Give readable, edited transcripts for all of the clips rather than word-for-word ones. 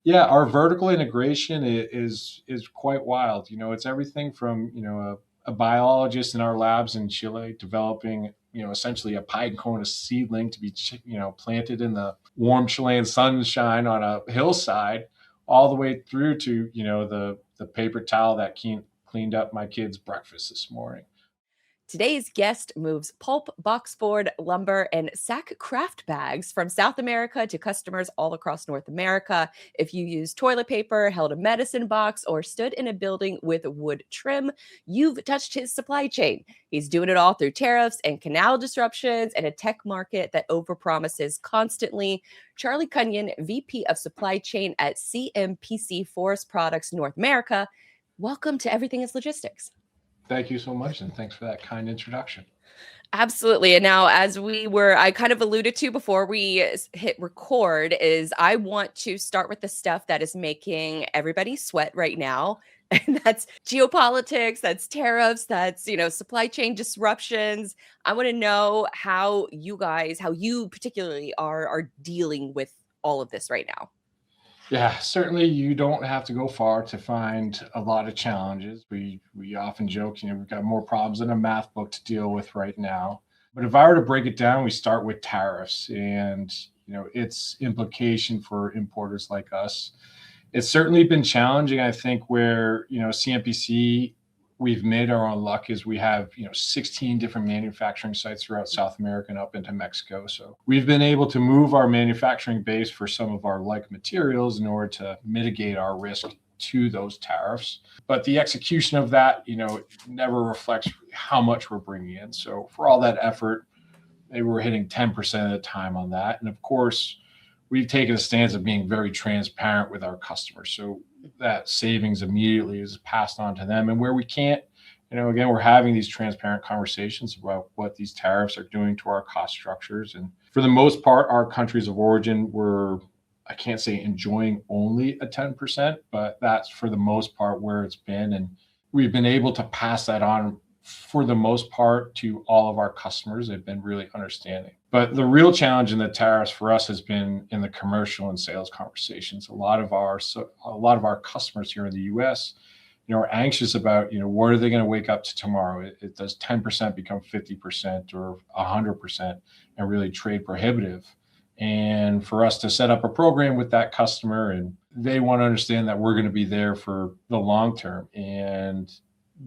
Yeah, our vertical integration is quite wild. It's everything from a biologist in our labs in Chile developing essentially a pine cone seedling to be planted in the warm Chilean sunshine on a hillside, all the way through to the paper towel that cleaned up my kid's breakfast this morning. Today's guest moves pulp, boxboard, lumber, and sack craft bags from South America to customers all across North America. If you used toilet paper, held a medicine box, or stood in a building with wood trim, you've touched his supply chain. He's doing it all through tariffs and canal disruptions and a tech market that overpromises constantly. Charlie Cunnion, VP of Supply Chain at CMPC Forest Products North America. Welcome to Everything is Logistics. Thank you so much, and thanks for that kind introduction. Absolutely. And now, I kind of alluded to before we hit record, is I want to start with the stuff that is making everybody sweat right now. And that's geopolitics, that's tariffs, that's, supply chain disruptions. I want to know how you particularly are dealing with all of this right now. Yeah, certainly you don't have to go far to find a lot of challenges. We often joke, we've got more problems than a math book to deal with right now. But if I were to break it down, we start with tariffs and its implication for importers like us. It's certainly been challenging, I think, where CMPC, we've made our own luck is we have 16 different manufacturing sites throughout South America and up into Mexico. So we've been able to move our manufacturing base for some of our like materials in order to mitigate our risk to those tariffs. But the execution of that, never reflects how much we're bringing in. So for all that effort, maybe we're hitting 10% of the time on that. And of course, we've taken a stance of being very transparent with our customers. So that savings immediately is passed on to them. And where we can't, again, we're having these transparent conversations about what these tariffs are doing to our cost structures. And for the most part, our countries of origin were, I can't say enjoying only a 10%, but that's for the most part where it's been. And we've been able to pass that on for the most part to all of our customers. They've been really understanding. But the real challenge in the tariffs for us has been in the commercial and sales conversations. A lot of our customers here in the U.S., are anxious about, what are they going to wake up to tomorrow? It does 10% become 50% or 100% and really trade prohibitive. And for us to set up a program with that customer, and they want to understand that we're going to be there for the long term. And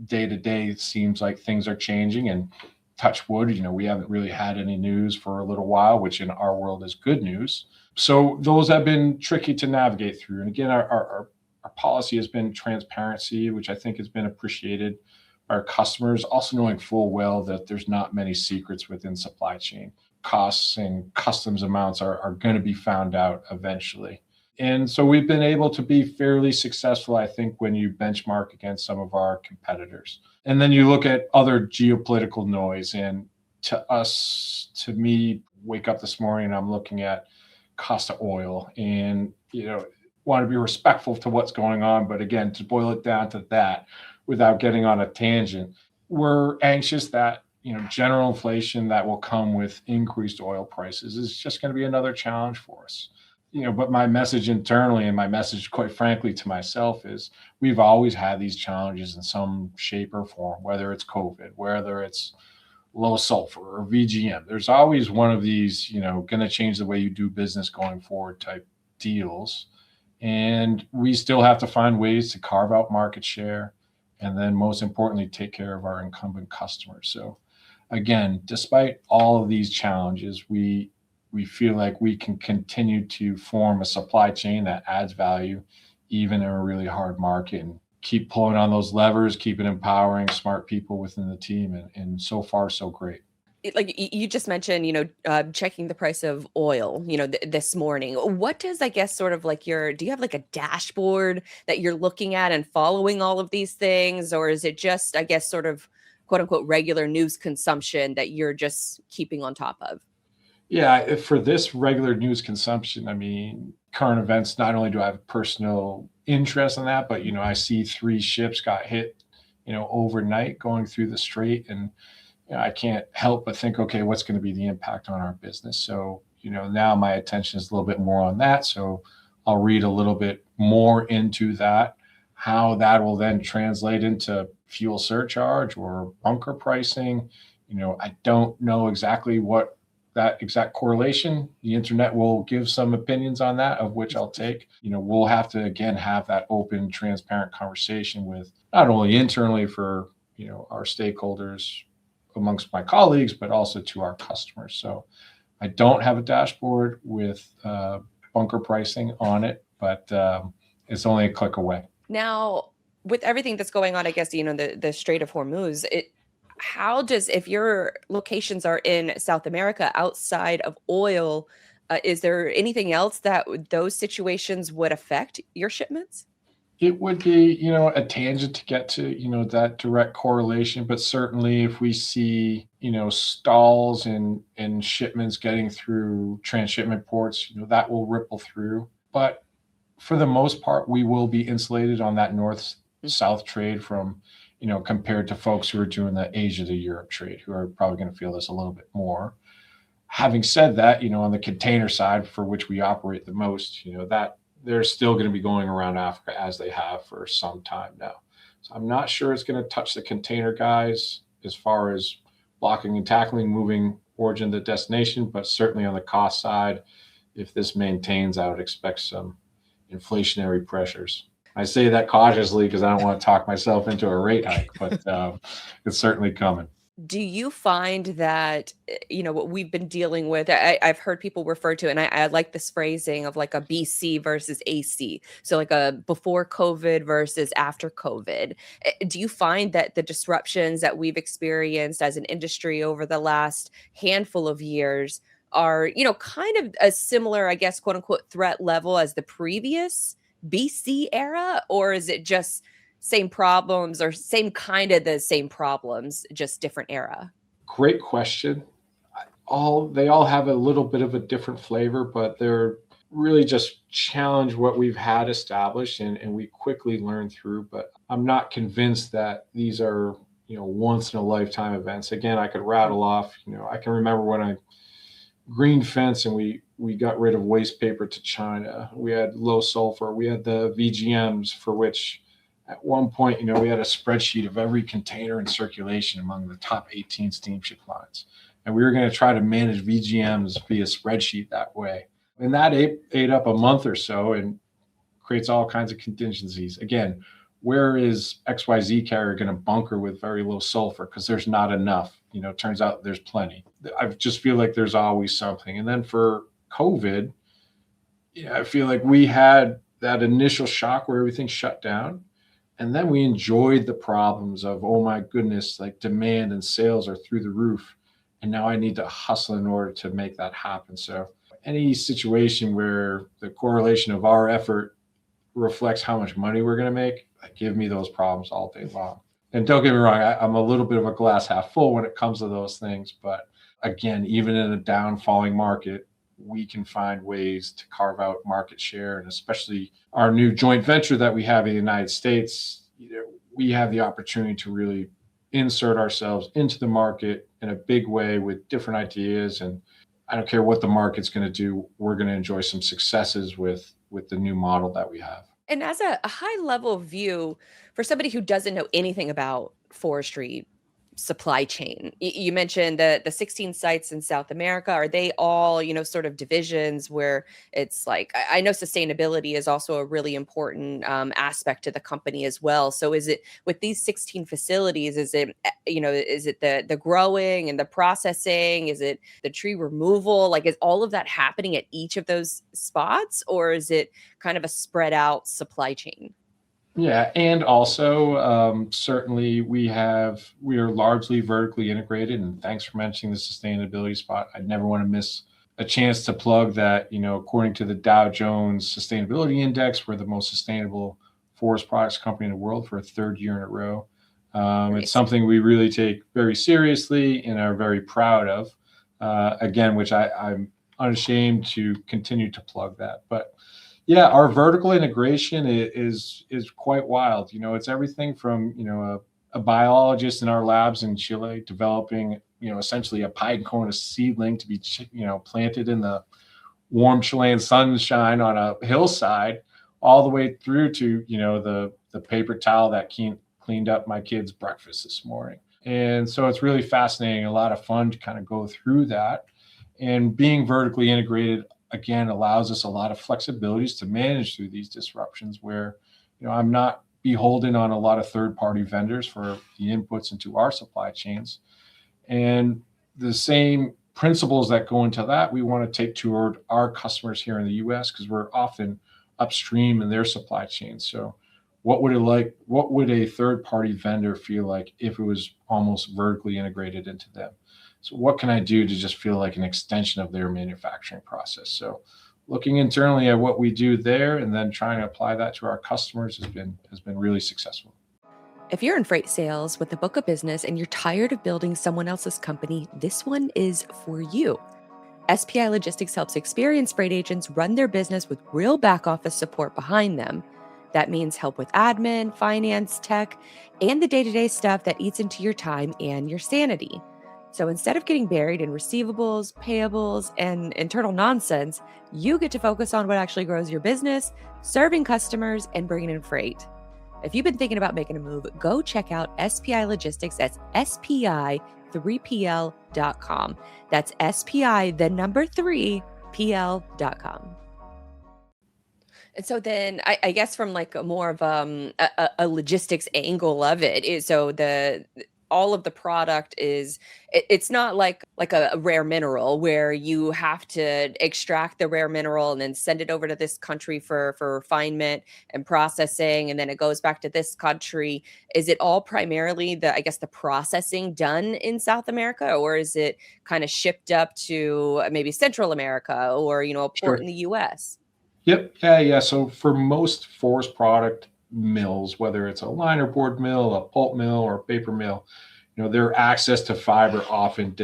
day to day, it seems like things are changing, and touch wood, we haven't really had any news for a little while, which in our world is good news. So those have been tricky to navigate through. And again, our policy has been transparency, which I think has been appreciated by our customers, also knowing full well that there's not many secrets within supply chain. Costs and customs amounts are going to be found out eventually. And so we've been able to be fairly successful, I think, when you benchmark against some of our competitors. And then you look at other geopolitical noise. And to me, wake up this morning and I'm looking at cost of oil and, want to be respectful to what's going on. But again, to boil it down to that without getting on a tangent, we're anxious that, general inflation that will come with increased oil prices is just going to be another challenge for us. But my message internally and my message, quite frankly, to myself is we've always had these challenges in some shape or form, whether it's COVID, whether it's low sulfur or VGM. There's always one of these, going to change the way you do business going forward type deals. And we still have to find ways to carve out market share. And then most importantly, take care of our incumbent customers. So again, despite all of these challenges, we feel like we can continue to form a supply chain that adds value, even in a really hard market, and keep pulling on those levers, keep empowering smart people within the team. And so far, so great. Like you just mentioned, checking the price of oil, this morning. What does, I guess, sort of like do you have like a dashboard that you're looking at and following all of these things? Or is it just, I guess, sort of quote unquote regular news consumption that you're just keeping on top of? Yeah, for this regular news consumption, I mean, current events, not only do I have personal interest in that, but, I see 3 ships got hit, overnight going through the strait. And I can't help but think, okay, what's going to be the impact on our business? So, now my attention is a little bit more on that. So I'll read a little bit more into that, how that will then translate into fuel surcharge or bunker pricing. I don't know exactly what that exact correlation. The internet will give some opinions on that, of which I'll take. We'll have to, again, have that open, transparent conversation with not only internally for, our stakeholders amongst my colleagues, but also to our customers. So I don't have a dashboard with bunker pricing on it, but it's only a click away. Now, with everything that's going on, I guess, the Strait of Hormuz, if your locations are in South America outside of oil, is there anything else that those situations would affect your shipments? It would be, a tangent to get to, that direct correlation. But certainly if we see, stalls in shipments getting through transshipment ports, that will ripple through. But for the most part, we will be insulated on that north-south trade from, compared to folks who are doing the Asia to Europe trade, who are probably going to feel this a little bit more. Having said that, on the container side, for which we operate the most, that they're still going to be going around Africa as they have for some time now. So I'm not sure it's going to touch the container guys as far as blocking and tackling, moving origin to destination, but certainly on the cost side, if this maintains, I would expect some inflationary pressures. I say that cautiously because I don't want to talk myself into a rate hike, but it's certainly coming. Do you find that, what we've been dealing with, I've heard people refer to, and I like this phrasing of like a BC versus AC. So like a before COVID versus after COVID. Do you find that the disruptions that we've experienced as an industry over the last handful of years are, kind of a similar, I guess, quote unquote, threat level as the previous BC era? Or is it just same problems or the same problems, just different era? Great question. They all have a little bit of a different flavor, but they're really just challenge what we've had established and we quickly learn through. But I'm not convinced that these are, once in a lifetime events. Again, I could rattle off, I can remember when I green fence and we got rid of waste paper to China. We had low sulfur. We had the VGMs, for which at one point, we had a spreadsheet of every container in circulation among the top 18 steamship lines. And we were going to try to manage VGMs via spreadsheet that way. And that ate up a month or so and creates all kinds of contingencies. Again, where is XYZ carrier going to bunker with very low sulfur? Because there's not enough. Turns out there's plenty. I just feel like there's always something. And then for COVID, I feel like we had that initial shock where everything shut down. And then we enjoyed the problems of, oh my goodness, like demand and sales are through the roof. And now I need to hustle in order to make that happen. So any situation where the correlation of our effort reflects how much money we're going to make, give me those problems all day long. And don't get me wrong, I'm a little bit of a glass half full when it comes to those things. But again, even in a down falling market, we can find ways to carve out market share. And especially our new joint venture that we have in the United States, we have the opportunity to really insert ourselves into the market in a big way with different ideas. And I don't care what the market's going to do, we're going to enjoy some successes with the new model that we have. And as a high level view for somebody who doesn't know anything about forestry supply chain, you mentioned the 16 sites in South America. Are they all, sort of divisions where it's like, I know sustainability is also a really important aspect to the company as well. So is it with these 16 facilities, is it the growing and the processing? Is it the tree removal? Like, is all of that happening at each of those spots, or is it kind of a spread out supply chain? Yeah, and also certainly we are largely vertically integrated. And thanks for mentioning the sustainability spot. I'd never want to miss a chance to plug that. According to the Dow Jones Sustainability Index, we're the most sustainable forest products company in the world for a third year in a row. It's something we really take very seriously and are very proud of. Again, which I'm unashamed to continue to plug that. But yeah, our vertical integration is quite wild. It's everything from, a biologist in our labs in Chile developing, essentially a pine cone seedling to be, planted in the warm Chilean sunshine on a hillside, all the way through to, the paper towel that cleaned up my kids' breakfast this morning. And so it's really fascinating, a lot of fun to kind of go through that. And being vertically integrated, again, allows us a lot of flexibilities to manage through these disruptions where, I'm not beholden on a lot of third-party vendors for the inputs into our supply chains. And the same principles that go into that, we want to take toward our customers here in the US, because we're often upstream in their supply chain. So what would a third-party vendor feel like if it was almost vertically integrated into them? So what can I do to just feel like an extension of their manufacturing process? So looking internally at what we do there and then trying to apply that to our customers has been really successful. If you're in freight sales with a book of business and you're tired of building someone else's company, this one is for you. SPI Logistics helps experienced freight agents run their business with real back office support behind them. That means help with admin, finance, tech, and the day-to-day stuff that eats into your time and your sanity. So instead of getting buried in receivables, payables, and internal nonsense, you get to focus on what actually grows your business, serving customers, and bringing in freight. If you've been thinking about making a move, go check out SPI Logistics at SPI3PL.com. That's SPI, the number 3PL.com. And so then I guess from like a more of a logistics angle of it is, so all of the product is, it's not like a rare mineral where you have to extract the rare mineral and then send it over to this country for refinement and processing, and then it goes back to this country. Is it all primarily the processing done in South America, or is it kind of shipped up to maybe Central America or, a port Sure. in the US? Yep. Yeah. So for most forest product mills, whether it's a linerboard mill, a pulp mill, or a paper mill, their access to fiber often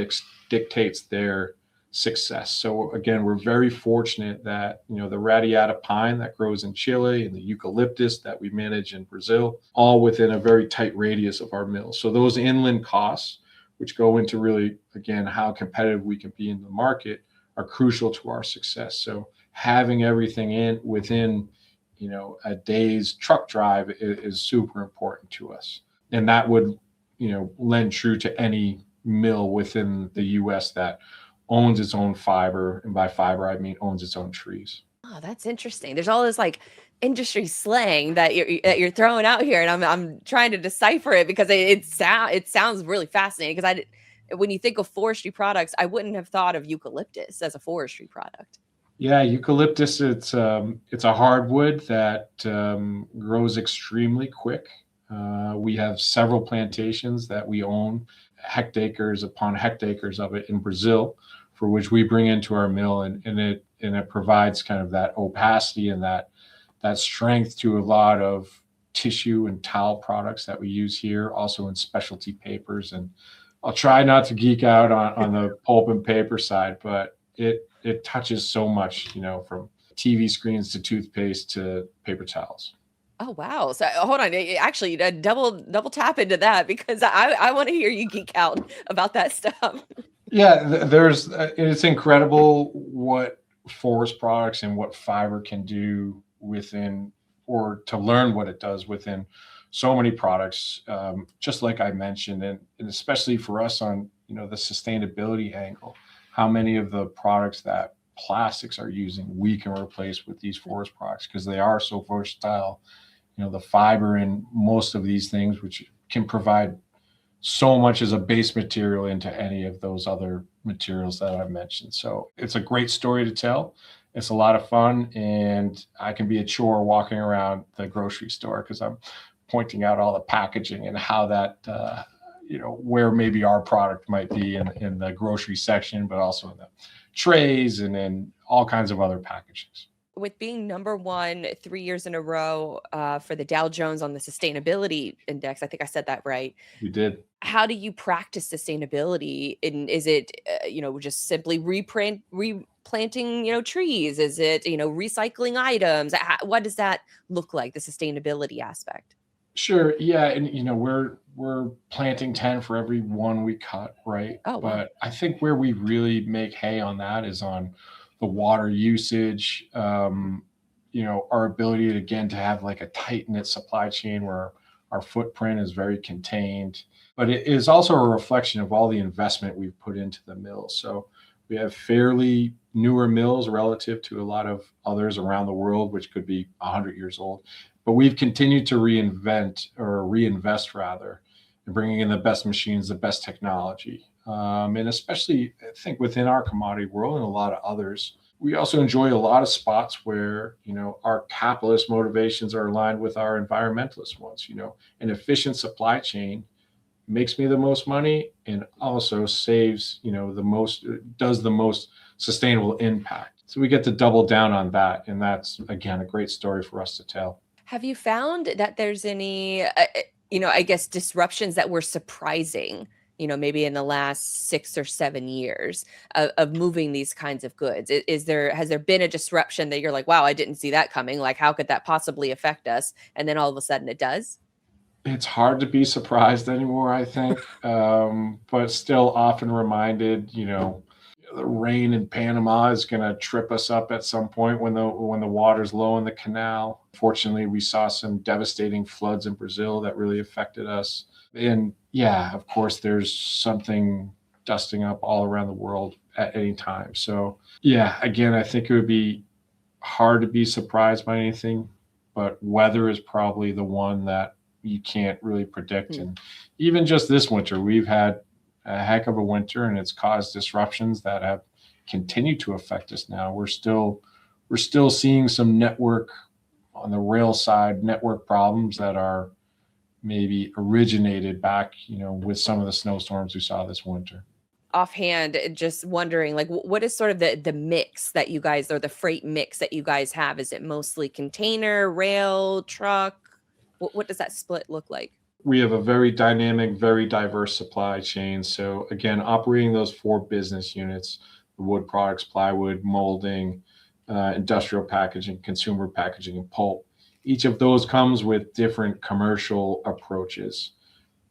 dictates their success. So again, we're very fortunate that, the radiata pine that grows in Chile and the eucalyptus that we manage in Brazil, all within a very tight radius of our mills. So those inland costs, which go into really, again, how competitive we can be in the market, are crucial to our success. So having everything within, a day's truck drive is super important to us. And that would, lend true to any mill within the US that owns its own fiber. And by fiber, I mean owns its own trees. Oh, that's interesting. There's all this like industry slang that you're throwing out here, and I'm trying to decipher it because it sounds really fascinating. Because when you think of forestry products, I wouldn't have thought of eucalyptus as a forestry product. Yeah, eucalyptus, it's a hardwood that grows extremely quick. We have several plantations that we own, hectares upon hectares of it in Brazil, for which we bring into our mill, and it provides kind of that opacity and that strength to a lot of tissue and towel products that we use here, also in specialty papers. And I'll try not to geek out on the pulp and paper side, but it touches so much, from TV screens to toothpaste to paper towels. Oh wow! So hold on, actually, double tap into that because I want to hear you geek out about that stuff. Yeah, it's incredible what forest products and what fiber can do within, or to learn what it does within so many products. Just like I mentioned, and especially for us on, the sustainability angle, how many of the products that plastics are using we can replace with these forest products because they are so versatile. The fiber in most of these things, which can provide so much as a base material into any of those other materials that I've mentioned. So it's a great story to tell. It's a lot of fun, and I can be a chore walking around the grocery store because I'm pointing out all the packaging and how that, where maybe our product might be in the grocery section, but also in the trays and in all kinds of other packagings. With being number one 3 years in a row for the Dow Jones on the sustainability index, I think I said that right. You did. How do you practice sustainability? And is it, just simply replanting, trees? Is it, recycling items? What does that look like, the sustainability aspect? Sure. Yeah. And, we're planting 10 for every one we cut, right? Oh, wow. But I think where we really make hay on that is on the water usage, our ability again to have like a tight knit supply chain where our footprint is very contained. But it is also a reflection of all the investment we've put into the mills. So we have fairly newer mills relative to a lot of others around the world, which could be 100 years old. But we've continued to reinvest rather, in bringing in the best machines, the best technology. And especially, I think, within our commodity world and a lot of others, we also enjoy a lot of spots where, our capitalist motivations are aligned with our environmentalist ones. An efficient supply chain makes me the most money and also saves, does the most sustainable impact. So we get to double down on that. And that's, again, a great story for us to tell. Have you found that there's any, I guess, disruptions that were surprising, maybe in the last 6 or 7 years of moving these kinds of goods? Has there been a disruption that you're like, wow, I didn't see that coming? Like, how could that possibly affect us? And then all of a sudden it does? It's hard to be surprised anymore, I think, but still often reminded, the rain in Panama is going to trip us up at some point when the water's low in the canal. Fortunately, we saw some devastating floods in Brazil that really affected us. And yeah, of course, there's something dusting up all around the world at any time. So yeah, again, I think it would be hard to be surprised by anything, but weather is probably the one that you can't really predict. And even just this winter, we've had a heck of a winter, and it's caused disruptions that have continued to affect us now. We're still seeing some network on the rail side, network problems that are maybe originated back, with some of the snowstorms we saw this winter. Offhand, just wondering, like, what is sort of the mix that you guys, or the freight mix that you guys have? Is it mostly container, rail, truck? What does that split look like? We have a very dynamic, very diverse supply chain. So again, operating those 4 business units: the wood products, plywood, molding, industrial packaging, consumer packaging, and pulp. Each of those comes with different commercial approaches.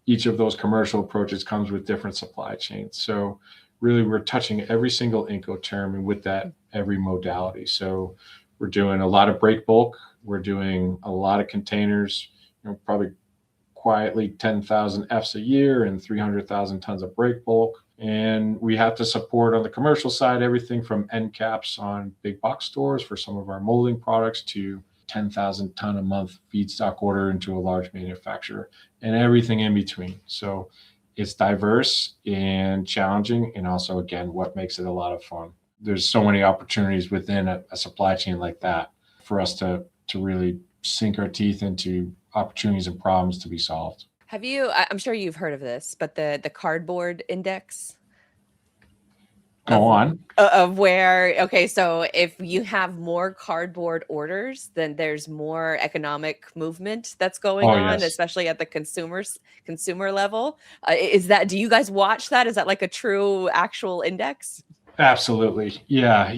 Each of those commercial approaches comes with different supply chains. So really, we're touching every single Incoterm, and with that, every modality. So we're doing a lot of break bulk. We're doing a lot of containers, probably quietly 10,000 Fs a year and 300,000 tons of break bulk. And we have to support on the commercial side everything from end caps on big box stores for some of our molding products to 10,000 ton a month feedstock order into a large manufacturer, and everything in between. So it's diverse and challenging, and also, again, what makes it a lot of fun. There's so many opportunities within a supply chain like that for us to really sink our teeth into opportunities and problems to be solved. I'm sure you've heard of this, but the cardboard index Go on. of where, okay, so if you have more cardboard orders, then there's more economic movement that's going on, Yes. especially at the consumer level. Do you guys watch that? Is that like a true actual index? Absolutely. Yeah.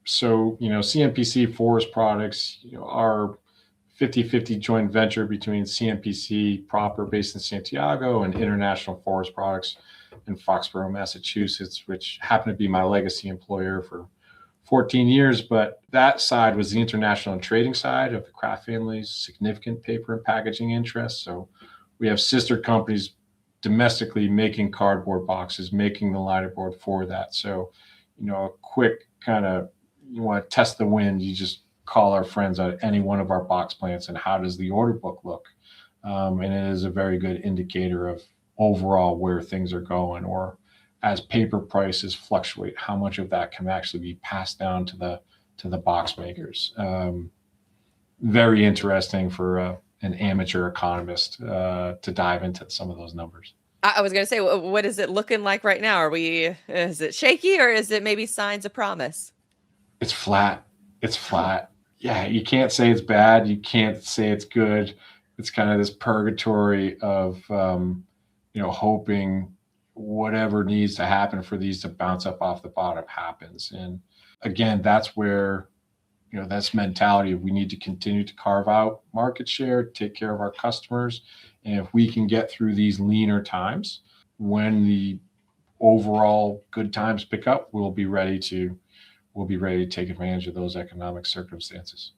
CMPC Forest Products, our 50-50 joint venture between CMPC proper based in Santiago and International Forest Products in Foxborough, Massachusetts, which happened to be my legacy employer for 14 years. But that side was the international and trading side of the Kraft family's significant paper and packaging interests. So we have sister companies domestically making cardboard boxes, making the linerboard for that. So, a quick kind of, you want to test the wind, you just call our friends at any one of our box plants and how does the order book look? And it is a very good indicator of overall where things are going, or as paper prices fluctuate, how much of that can actually be passed down to the box makers. Very interesting for an amateur economist to dive into some of those numbers. I was going to say, what is it looking like right now? Is it shaky, or is it maybe signs of promise? It's flat. It's flat. Yeah, you can't say it's bad. You can't say it's good. It's kind of this purgatory of, hoping whatever needs to happen for these to bounce up off the bottom happens. And again, that's where, that's mentality. We need to continue to carve out market share, take care of our customers. And if we can get through these leaner times, when the overall good times pick up, we'll be ready to we'll be ready to take advantage of those economic circumstances.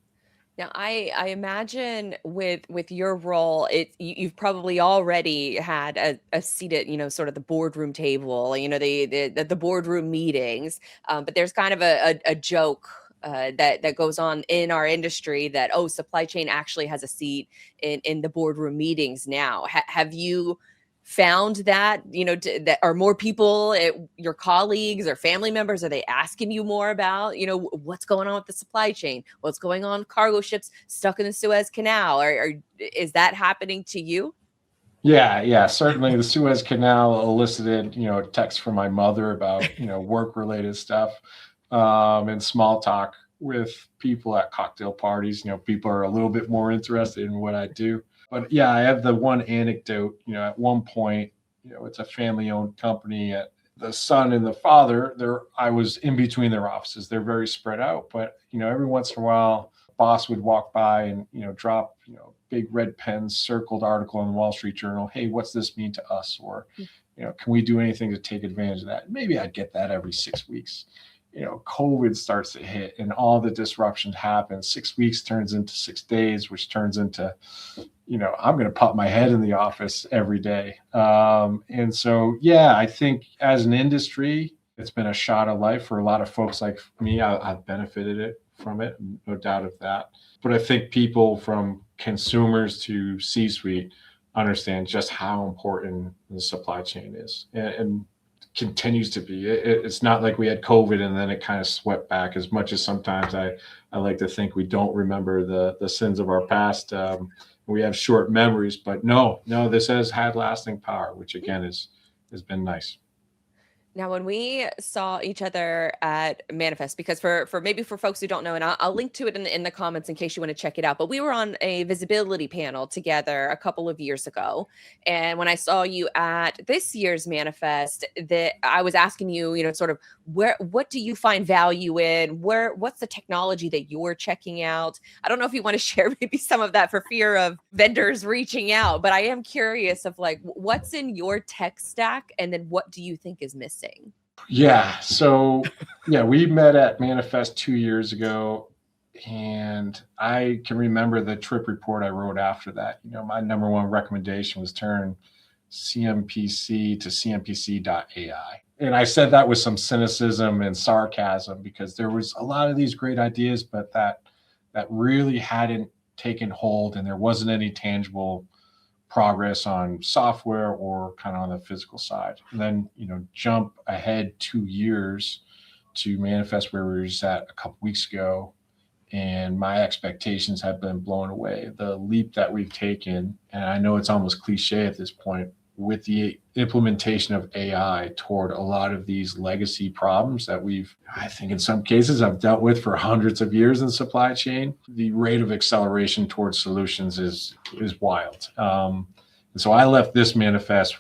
Now, I imagine with your role, you've probably already had a seat at, sort of the boardroom table, the boardroom meetings. But there's kind of a joke that goes on in our industry that, oh, supply chain actually has a seat in the boardroom meetings now. Have you found that, that are more people, your colleagues or family members, are they asking you more about, what's going on with the supply chain, what's going on with cargo ships stuck in the Suez Canal, or is that happening to you? Yeah, certainly the Suez Canal elicited, texts from my mother about, work related stuff, and small talk with people at cocktail parties. People are a little bit more interested in what I do. But yeah, I have the one anecdote, at one point, it's a family owned company. The son and the father, I was in between their offices. They're very spread out, but every once in a while, boss would walk by and drop big red pen circled article in the Wall Street Journal. Hey, what's this mean to us? Or can we do anything to take advantage of that? Maybe I'd get that every 6 weeks. COVID starts to hit and all the disruptions happen. 6 weeks turns into 6 days, which turns into I'm going to pop my head in the office every day. And so, yeah, I think as an industry, it's been a shot of life for a lot of folks like me. I've benefited from it, no doubt of that. But I think people from consumers to C-suite understand just how important the supply chain is and continues to be. It's not like we had COVID and then it kind of swept back, as much as sometimes I like to think we don't remember the sins of our past. We have short memories, but no, this has had lasting power, which again has been nice. Now, when we saw each other at Manifest, because for maybe for folks who don't know, and I'll link to it in the comments in case you want to check it out, but we were on a visibility panel together a couple of years ago. And when I saw you at this year's Manifest, that I was asking you, sort of what do you find value in? What's the technology that you're checking out? I don't know if you want to share maybe some of that for fear of vendors reaching out, but I am curious of like what's in your tech stack, and then what do you think is missing? Yeah. So, we met at Manifest 2 years ago, and I can remember the trip report I wrote after that. My number one recommendation was turn CMPC to CMPC.ai. And I said that with some cynicism and sarcasm because there was a lot of these great ideas, but that really hadn't taken hold, and there wasn't any tangible progress on software or kind of on the physical side. And then, jump ahead 2 years to Manifest where we were just at a couple weeks ago. And my expectations have been blown away. The leap that we've taken, and I know it's almost cliche at this point, with the implementation of AI toward a lot of these legacy problems that I think in some cases I've dealt with for hundreds of years in supply chain, the rate of acceleration towards solutions is wild. And so I left this Manifest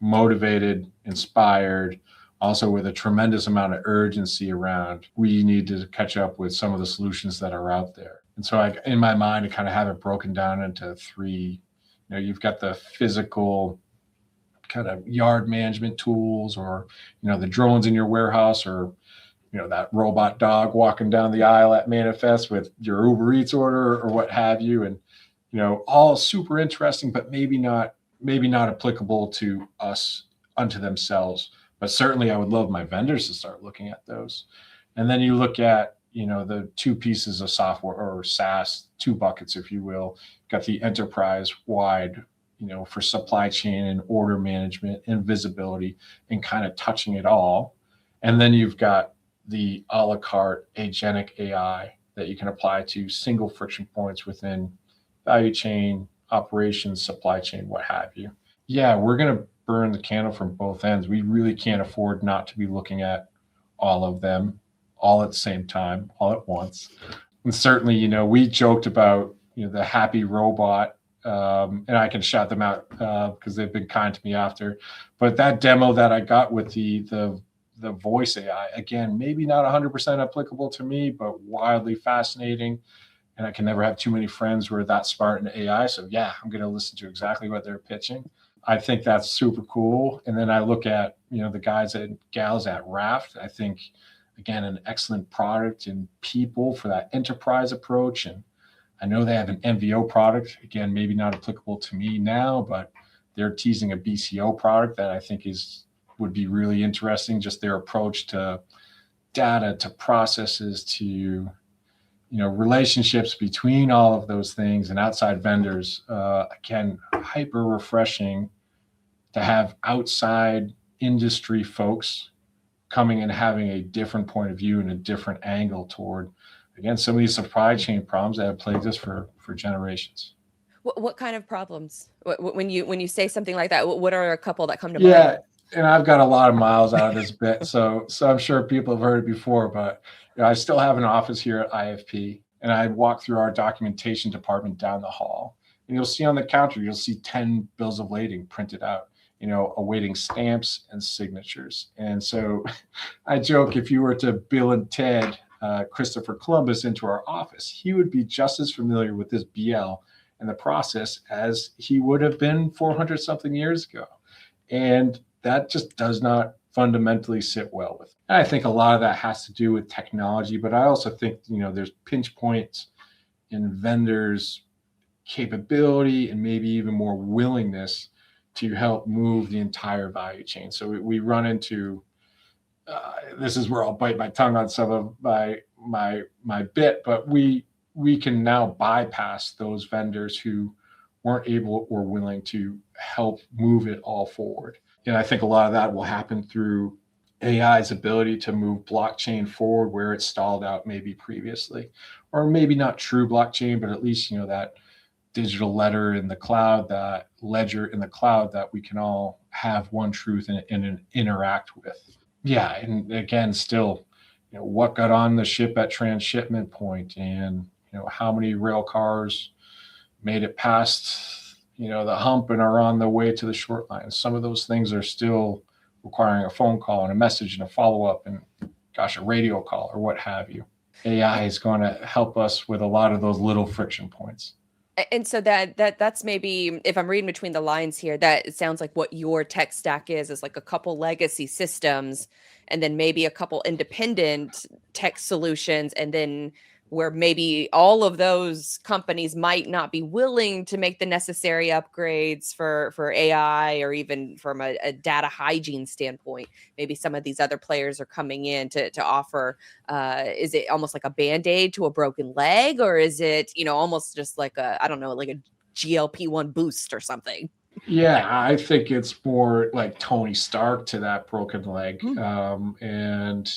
motivated, inspired, also with a tremendous amount of urgency around we need to catch up with some of the solutions that are out there. And so in my mind, I kind of have it broken down into three. You've got the physical kind of yard management tools, or the drones in your warehouse, or that robot dog walking down the aisle at Manifest with your Uber Eats order or what have you. And all super interesting, but maybe not applicable to us unto themselves. But certainly I would love my vendors to start looking at those. And then you look at the two pieces of software, or SaaS, two buckets if you will. Got the enterprise wide, for supply chain and order management and visibility and kind of touching it all. And then you've got the a la carte agentic AI that you can apply to single friction points within value chain, operations, supply chain, what have you. Yeah, we're going to burn the candle from both ends. We really can't afford not to be looking at all of them all at the same time, all at once. And certainly, we joked about, the happy robot, and I can shout them out because they've been kind to me after. But that demo that I got with the voice AI, again, maybe not 100% applicable to me, but wildly fascinating. And I can never have too many friends who are that smart in AI. So yeah, I'm going to listen to exactly what they're pitching. I think that's super cool. And then I look at, the guys and gals at Raft. I think again, an excellent product and people for that enterprise approach. And I know they have an MVO product, again, maybe not applicable to me now, but they're teasing a BCO product that I think would be really interesting. Just their approach to data, to processes, to relationships between all of those things and outside vendors. Again, hyper refreshing to have outside industry folks coming and having a different point of view and a different angle toward, again, some of these supply chain problems that have plagued us for generations. What kind of problems? When you say something like that, what are a couple that come to Yeah, mind? and I've got a lot of miles out of this bit, so I'm sure people have heard it before, but I still have an office here at IFP, and I walk through our documentation department down the hall, and you'll see on the counter, you'll see 10 bills of lading printed out, awaiting stamps and signatures. And so I joke, if you were to Bill and Ted Christopher Columbus into our office, he would be just as familiar with this BL and the process as he would have been 400 something years ago. And that just does not fundamentally sit well with me. And I think a lot of that has to do with technology, but I also think, there's pinch points in vendors' capability and maybe even more willingness to help move the entire value chain. So we run into, this is where I'll bite my tongue on some of my bit, but we can now bypass those vendors who weren't able or willing to help move it all forward. And I think a lot of that will happen through AI's ability to move blockchain forward where it stalled out maybe previously, or maybe not true blockchain, but at least, that digital letter in the cloud, that ledger in the cloud that we can all have one truth and interact with. Yeah. And again, still, what got on the ship at transshipment point, and, how many rail cars made it past the hump and are on the way to the short line. Some of those things are still requiring a phone call and a message and a follow-up and a radio call or what have you. AI is going to help us with a lot of those little friction points. And so that's maybe, if I'm reading between the lines here, that it sounds like what your tech stack is like a couple legacy systems and then maybe a couple independent tech solutions, and then where maybe all of those companies might not be willing to make the necessary upgrades for AI, or even from a data hygiene standpoint. Maybe some of these other players are coming in to offer, is it almost like a Band-Aid to a broken leg, or is it, almost just like like a GLP-1 boost or something? Yeah, I think it's more like Tony Stark to that broken leg. And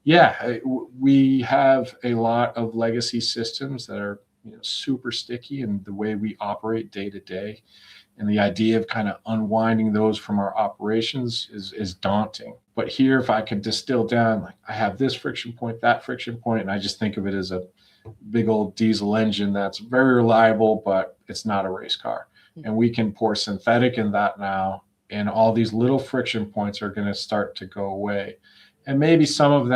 yeah, we have a lot of legacy systems that are super sticky in the way we operate day to day. And the idea of kind of unwinding those from our operations is daunting. But here, if I could distill down, like I have this friction point, that friction point, and I just think of it as a big old diesel engine that's very reliable, but it's not a race car. And we can pour synthetic in that now, and all these little friction points are going to start to go away. And maybe some of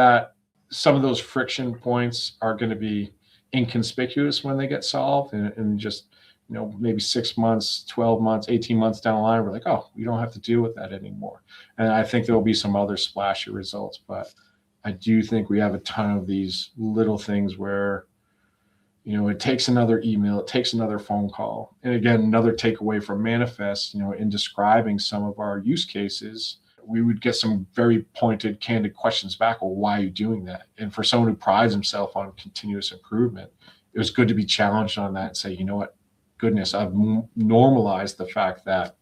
those friction points are going to be inconspicuous when they get solved, and just, maybe 6 months, 12 months, 18 months down the line, we're like, oh, we don't have to deal with that anymore. And I think there'll be some other splashy results, but I do think we have a ton of these little things where, it takes another email, it takes another phone call. And again, another takeaway from Manifest, in describing some of our use cases, we would get some very pointed, candid questions back. Well, why are you doing that? And for someone who prides himself on continuous improvement, it was good to be challenged on that and say, what, goodness, I've normalized the fact that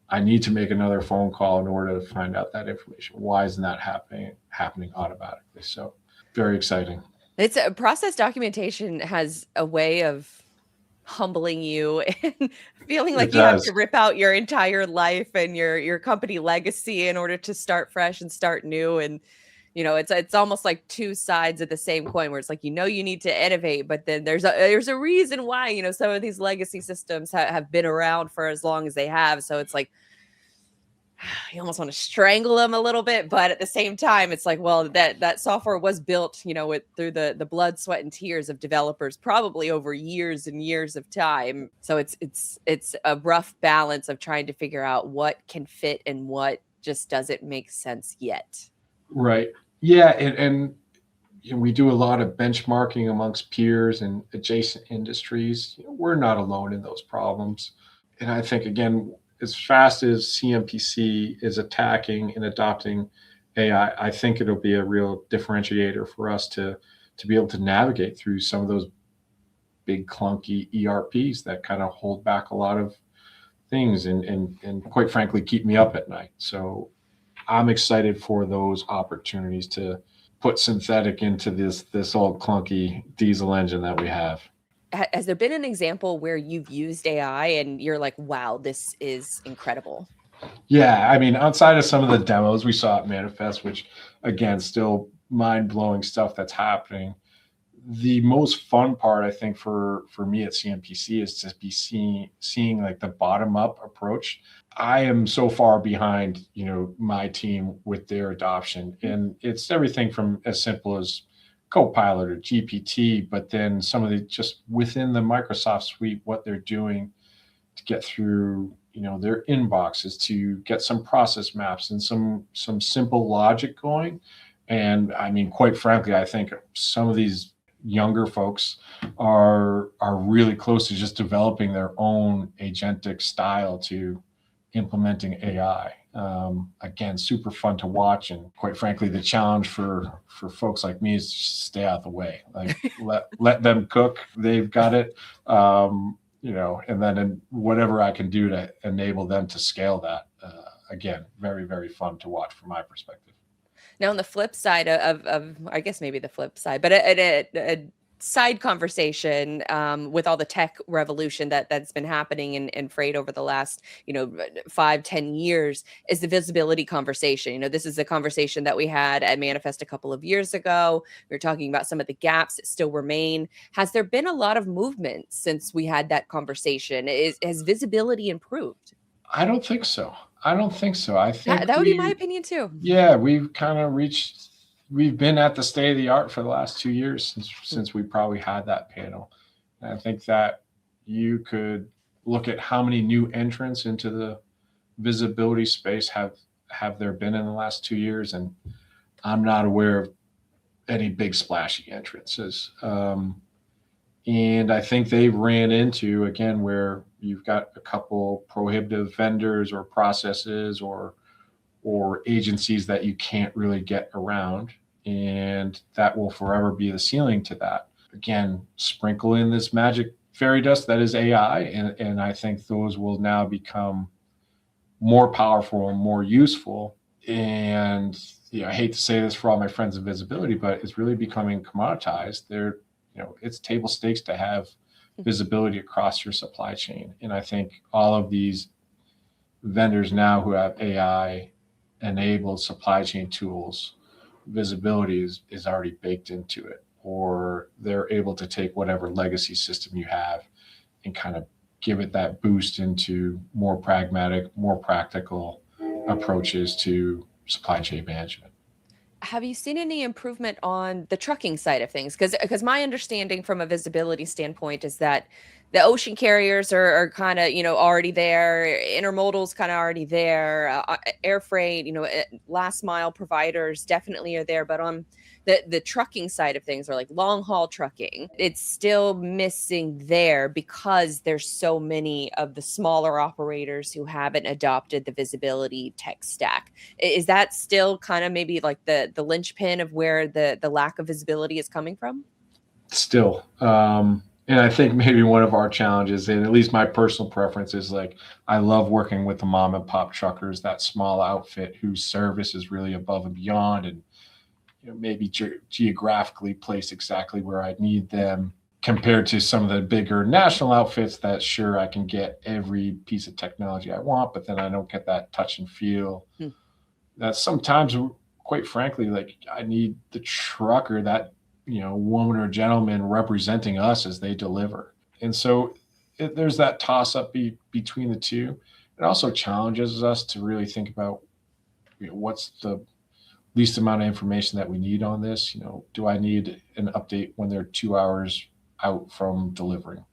I need to make another phone call in order to find out that information. Why isn't that happening automatically? So very exciting. It's a process documentation has a way of humbling you and feeling like you have to rip out your entire life and your company legacy in order to start fresh and start new. And it's almost like two sides of the same coin, where it's like, you need to innovate, but then there's a reason why some of these legacy systems have been around for as long as they have. So it's like you almost want to strangle them a little bit, but at the same time, it's like, well, that software was built, through the blood, sweat, and tears of developers, probably over years and years of time. So it's a rough balance of trying to figure out what can fit and what just doesn't make sense yet. Right. Yeah, and we do a lot of benchmarking amongst peers and adjacent industries. We're not alone in those problems. And I think, again, as fast as CMPC is attacking and adopting AI, I think it'll be a real differentiator for us to be able to navigate through some of those big clunky ERPs that kind of hold back a lot of things and quite frankly keep me up at night. So I'm excited for those opportunities to put synthetic into this old clunky diesel engine that we have. Has there been an example where you've used AI and you're like, wow, this is incredible? Yeah, I mean, outside of some of the demos we saw at Manifest, which again, still mind blowing stuff that's happening. The most fun part, I think, for me at CMPC is to be seeing like the bottom up approach. I am so far behind, my team with their adoption, and it's everything from as simple as Copilot or GPT, but then some of the just within the Microsoft suite, what they're doing to get through, their inboxes, to get some process maps and some simple logic going. And I mean, quite frankly, I think some of these younger folks are really close to just developing their own agentic style to implementing AI. Again, super fun to watch, and quite frankly, the challenge for folks like me is just stay out of the way. Like let them cook; they've got it. And then in whatever I can do to enable them to scale that. Again, very very fun to watch from my perspective. Now, on the flip side of I guess maybe the flip side, but a side conversation with all the tech revolution that's been happening in freight over the last 5-10 years is the visibility conversation. This is a conversation that we had at Manifest a couple of years ago. We were talking about some of the gaps that still remain. Has there been a lot of movement since we had that conversation? Has visibility improved? I don't think so. I don't think so. I think That would be my opinion too. yeah, we've kind of we've been at the state of the art for the last 2 years since we probably had that panel. And I think that you could look at how many new entrants into the visibility space have there been in the last 2 years, and I'm not aware of any big splashy entrances. And I think they ran into, again, where you've got a couple prohibitive vendors or processes or agencies that you can't really get around. And that will forever be the ceiling to that. Again, sprinkle in this magic fairy dust that is AI, and I think those will now become more powerful and more useful. And I hate to say this for all my friends in visibility, but it's really becoming commoditized. It's table stakes to have visibility across your supply chain. And I think all of these vendors now who have AI enabled supply chain tools, visibility is already baked into it, or they're able to take whatever legacy system you have and kind of give it that boost into more pragmatic, more practical approaches to supply chain management. Have you seen any improvement on the trucking side of things? Because my understanding from a visibility standpoint is that the ocean carriers are kind of already there, intermodal's kind of already there, air freight, last mile providers definitely are there, but on the trucking side of things, or like long haul trucking, it's still missing there because there's so many of the smaller operators who haven't adopted the visibility tech stack. Is that still kind of maybe like the linchpin of where the lack of visibility is coming from? Still, and I think maybe one of our challenges, and at least my personal preference, is like I love working with the mom and pop truckers, that small outfit whose service is really above and beyond, and maybe geographically placed exactly where I need them, compared to some of the bigger national outfits that, sure, I can get every piece of technology I want, but then I don't get that touch and feel. That sometimes, quite frankly, like I need the trucker, that woman or gentleman representing us as they deliver. And so there's that toss up between the two. It also challenges us to really think about what's the least amount of information that we need on this. Do I need an update when they're 2 hours out from delivering?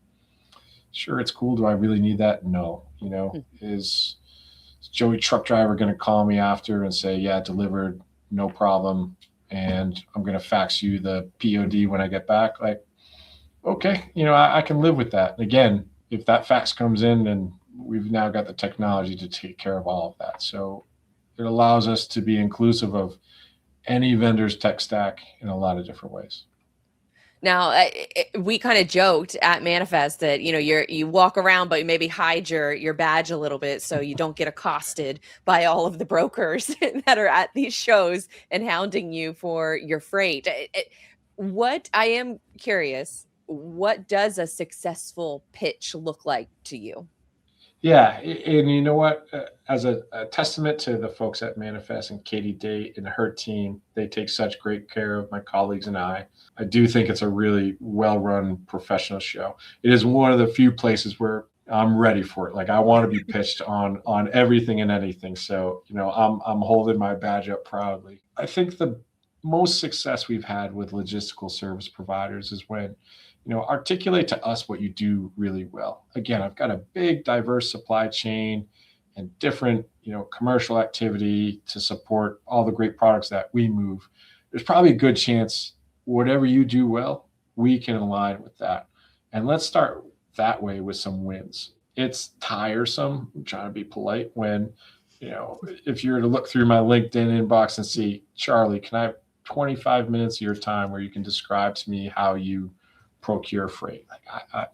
Sure, it's cool. Do I really need that? No. Is Joey truck driver going to call me after and say, yeah, delivered, no problem? and I'm going to fax you the POD when I get back. Like, okay, I can live with that. Again, if that fax comes in, then we've now got the technology to take care of all of that. So it allows us to be inclusive of any vendor's tech stack in a lot of different ways. Now, we kind of joked at Manifest that you walk around, but you maybe hide your badge a little bit so you don't get accosted by all of the brokers that are at these shows and hounding you for your freight. What I am curious, what does a successful pitch look like to you? Yeah, and you know what? As a testament to the folks at Manifest and Katie Date and her team, they take such great care of my colleagues and I. I do think it's a really well-run professional show. It is one of the few places where I'm ready for it. Like, I want to be pitched on everything and anything. So, I'm holding my badge up proudly. I think the most success we've had with logistical service providers is when articulate to us what you do really well. Again, I've got a big, diverse supply chain and different, commercial activity to support all the great products that we move. There's probably a good chance whatever you do well, we can align with that. And let's start that way with some wins. It's tiresome, I'm trying to be polite, when, if you were to look through my LinkedIn inbox and see, Charlie, can I have 25 minutes of your time where you can describe to me how you procure freight? Like, I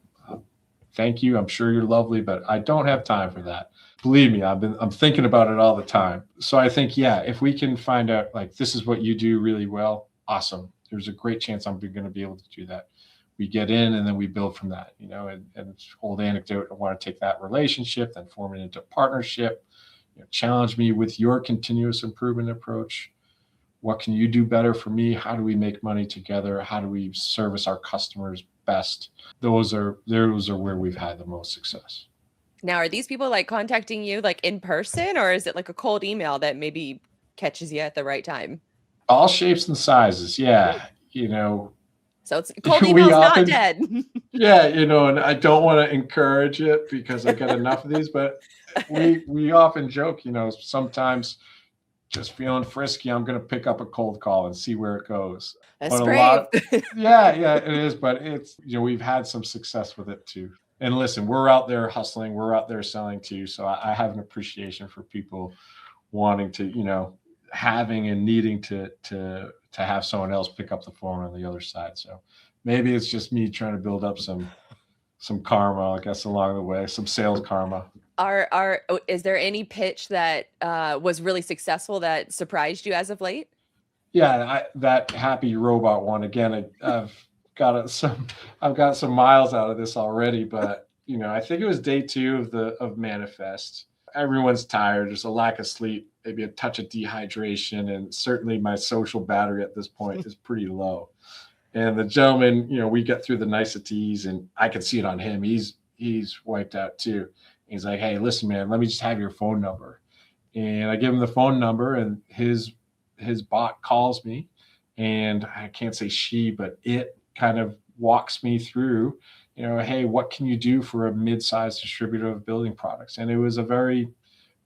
thank you. I'm sure you're lovely, but I don't have time for that. Believe me, I'm thinking about it all the time. So I think, yeah, if we can find out, like, this is what you do really well, awesome. There's a great chance I'm going to be able to do that. We get in and then we build from that, and old anecdote, I want to take that relationship, then form it into partnership, challenge me with your continuous improvement approach. What can you do better for me? How do we make money together? How do we service our customers best? Those are where we've had the most success. Now, are these people like contacting you like in person, or is it like a cold email that maybe catches you at the right time? All shapes and sizes. Yeah. So it's cold email's not dead. Yeah. And I don't want to encourage it because I got enough of these, but we often joke, sometimes just feeling frisky, I'm going to pick up a cold call and see where it goes. That's brave. Yeah, it is. But it's, we've had some success with it too. And listen, we're out there hustling. We're out there selling too. So I have an appreciation for people wanting to, having and needing to have someone else pick up the phone on the other side. So maybe it's just me trying to build up some karma, I guess, along the way, some sales karma. Is there any pitch that was really successful that surprised you as of late? Yeah, that happy robot one. Again, I've got some miles out of this already, but I think it was day 2 of Manifest. Everyone's tired. There's a lack of sleep, maybe a touch of dehydration, and certainly my social battery at this point is pretty low. And the gentleman, we get through the niceties, and I can see it on him. He's wiped out too. He's like, hey, listen, man, let me just have your phone number. And I give him the phone number, and his bot calls me, and I can't say she, but it kind of walks me through, hey, what can you do for a mid-sized distributor of building products? And it was a very,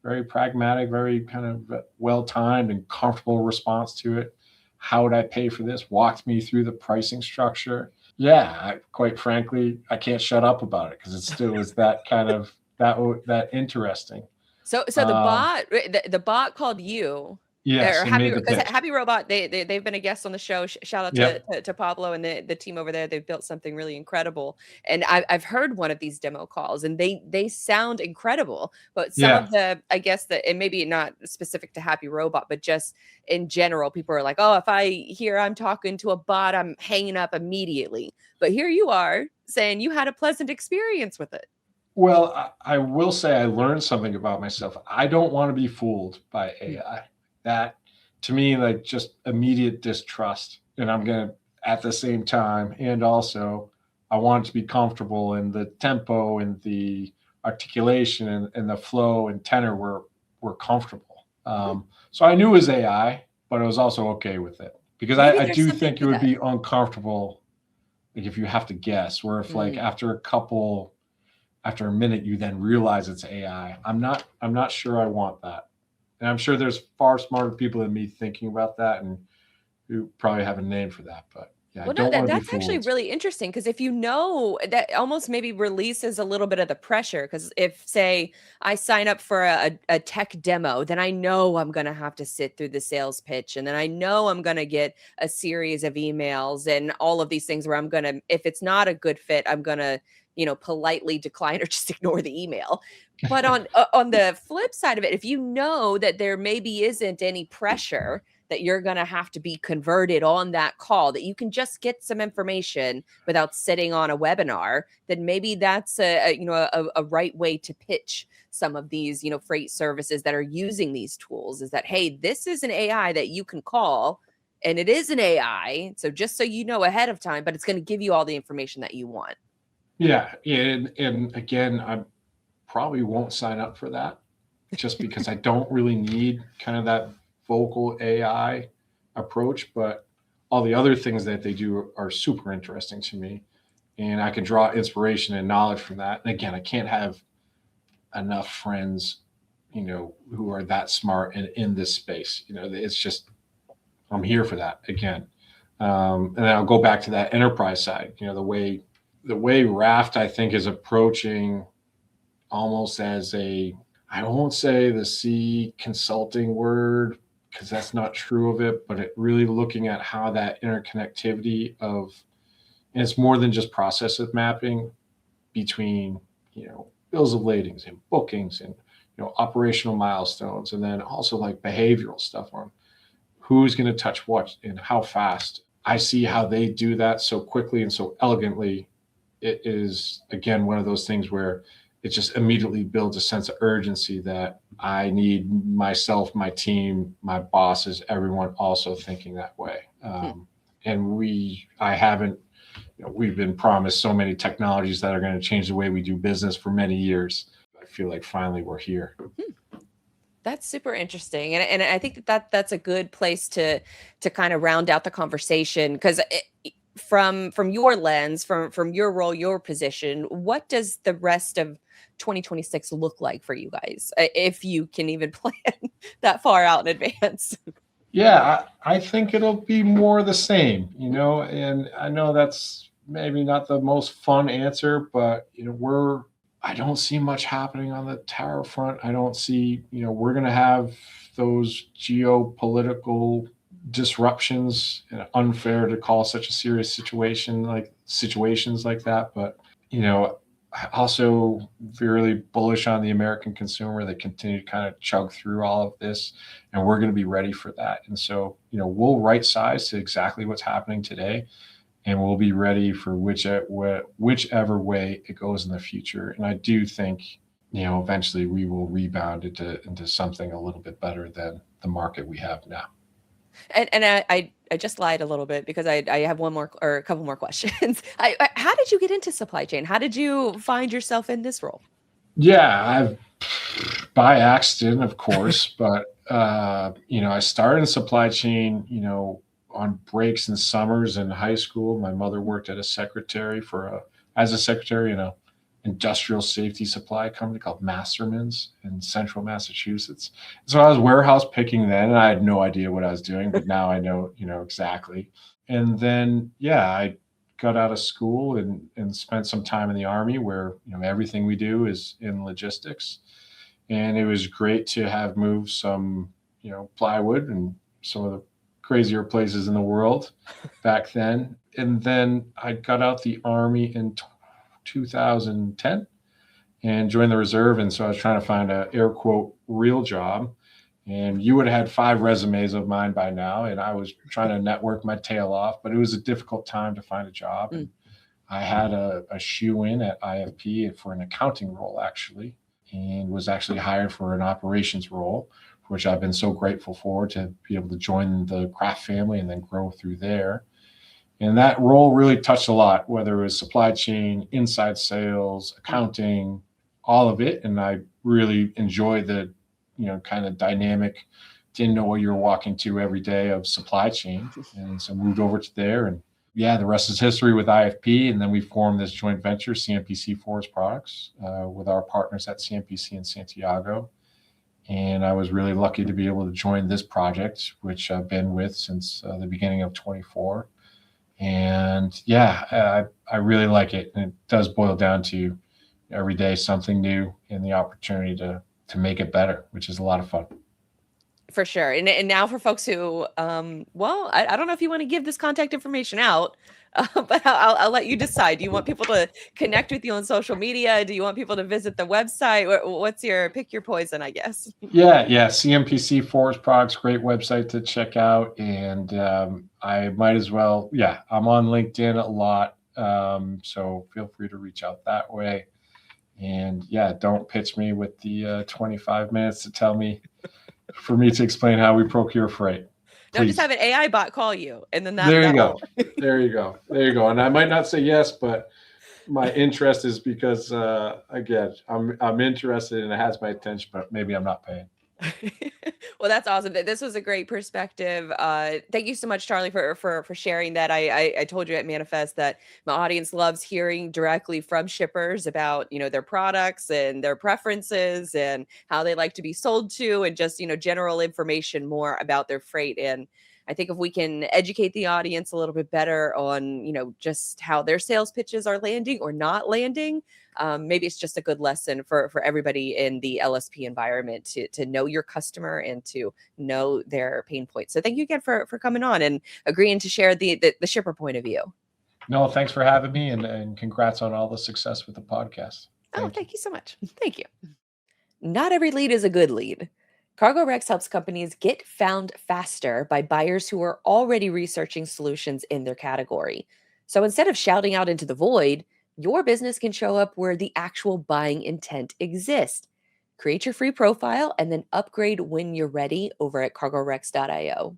very pragmatic, very kind of well-timed and comfortable response to it. How would I pay for this? Walked me through the pricing structure. Yeah, quite frankly, I can't shut up about it because it still is that kind of that interesting. So the bot called you. Yes, because Happy Robot, they've been a guest on the show. Shout out to Pablo and the team over there. They've built something really incredible. And I've heard one of these demo calls, and they sound incredible. But some of the, I guess and maybe not specific to Happy Robot, but just in general, people are like, oh, if I hear I'm talking to a bot, I'm hanging up immediately. But here you are saying you had a pleasant experience with it. Well, I will say I learned something about myself. I don't want to be fooled by AI. That, to me, like, just immediate distrust. And I'm going to, at the same time, and also I want to be comfortable in the tempo and the articulation and the flow and tenor were comfortable. So I knew it was AI, but I was also okay with it because I do think it would be uncomfortable, like, if you have to guess, where if like after a minute you then realize it's AI. I'm not sure I want that. And I'm sure there's far smarter people than me thinking about that and We probably have a name for that, but yeah, I Well, no, don't want to be that's actually fooled. really interesting because if you know that almost maybe releases a little bit of the pressure. Because if, say, I sign up for a tech demo, then I know I'm going to have to sit through the sales pitch. And then I know I'm going to get a series of emails and all of these things where I'm going to, if it's not a good fit, I'm going to, politely decline or just ignore the email. But on the flip side of it, if you know that there maybe isn't any pressure that you're going to have to be converted on that call, that you can just get some information without sitting on a webinar, then maybe that's a right way to pitch some of these, freight services that are using these tools is that, hey, this is an AI that you can call and it is an AI. So just so you know ahead of time, but it's going to give you all the information that you want. Yeah. And again, I probably won't sign up for that just because I don't really need kind of that vocal AI approach. But all the other things that they do are super interesting to me. And I can draw inspiration and knowledge from that. And again, I can't have enough friends, who are that smart and in this space. It's just, I'm here for that again. And then I'll go back to that enterprise side, the way Raft, I think, is approaching almost as I won't say the C consulting word because that's not true of it, but it really looking at how that interconnectivity and it's more than just process of mapping between, bills of ladings and bookings and, operational milestones. And then also like behavioral stuff on who's going to touch what and how fast. I see how they do that so quickly and so elegantly. It is, again, one of those things where it just immediately builds a sense of urgency that I need myself, my team, my bosses, everyone also thinking that way. And we've been promised so many technologies that are going to change the way we do business for many years. I feel like finally we're here. That's super interesting. And I think that's a good place to kind of round out the conversation because from your lens, from your role, your position, what does the rest of 2026 look like for you guys, if you can even plan that far out in advance? Yeah, I think it'll be more the same, and I know that's maybe not the most fun answer, but I don't see much happening on the tariff front. I don't see, we're going to have those geopolitical disruptions, and unfair to call such a serious situations like that. But, also really bullish on the American consumer. They continue to kind of chug through all of this, and we're going to be ready for that. And so, we'll right size to exactly what's happening today, and we'll be ready for whichever way it goes in the future. And I do think, eventually we will rebound into something a little bit better than the market we have now. And I just lied a little bit because I have one more or a couple more questions. How did you get into supply chain? How did you find yourself in this role? Yeah, I've by accident, of course, but I started in supply chain, on breaks and summers in high school. My mother worked as a secretary in a industrial safety supply company called Masterman's in central Massachusetts. So I was warehouse picking then, and I had no idea what I was doing, but now I know, exactly. And then, yeah, I got out of school and spent some time in the Army where, everything we do is in logistics. And it was great to have moved some, plywood and some of the crazier places in the world back then. And then I got out the Army in 2010 and joined the reserve. And so I was trying to find a air quote real job. And you would have had 5 resumes of mine by now. And I was trying to network my tail off, but it was a difficult time to find a job. And I had a shoe in at IFP for an accounting role, actually, and was actually hired for an operations role, which I've been so grateful for, to be able to join the Kraft family and then grow through there. And that role really touched a lot, whether it was supply chain, inside sales, accounting, all of it. And I really enjoyed the, kind of dynamic, didn't know what you were walking to every day of supply chain. And so moved over to there. And yeah, the rest is history with IFP. And then we formed this joint venture, CMPC Forest Products, with our partners at CMPC in Santiago. And I was really lucky to be able to join this project, which I've been with since the beginning of 24. And yeah, I really like it. And it does boil down to every day something new and the opportunity to make it better, which is a lot of fun. For sure. And now for folks who, well, I don't know if you want to give this contact information out, but I'll let you decide. Do you want people to connect with you on social media? Do you want people to visit the website? What's your pick your poison, I guess? Yeah. CMPC Forest Products, great website to check out. And I might as well, yeah, I'm on LinkedIn a lot. So feel free to reach out that way. And yeah, don't pitch me with the 25 minutes to tell me for me to explain how we procure freight. No, just Please. have an AI bot call you, and then There you that go. will. There you go. There you go. And I might not say yes, but my interest is because again, I'm interested and it has my attention, but maybe I'm not paying. Well, that's awesome. This was a great perspective. Thank you so much, Charlie, for sharing that. I told you at Manifest that my audience loves hearing directly from shippers about their products and their preferences and how they like to be sold to, and just general information more about their freight. And I think if we can educate the audience a little bit better on just how their sales pitches are landing or not landing, maybe it's just a good lesson for everybody in the LSP environment to know your customer and to know their pain points. So thank you again for coming on and agreeing to share the shipper point of view. No, thanks for having me, and congrats on all the success with the podcast. Thank you so much. Thank you. Not every lead is a good lead. CargoRex helps companies get found faster by buyers who are already researching solutions in their category. So instead of shouting out into the void, your business can show up where the actual buying intent exists. Create your free profile and then upgrade when you're ready over at cargorex.io.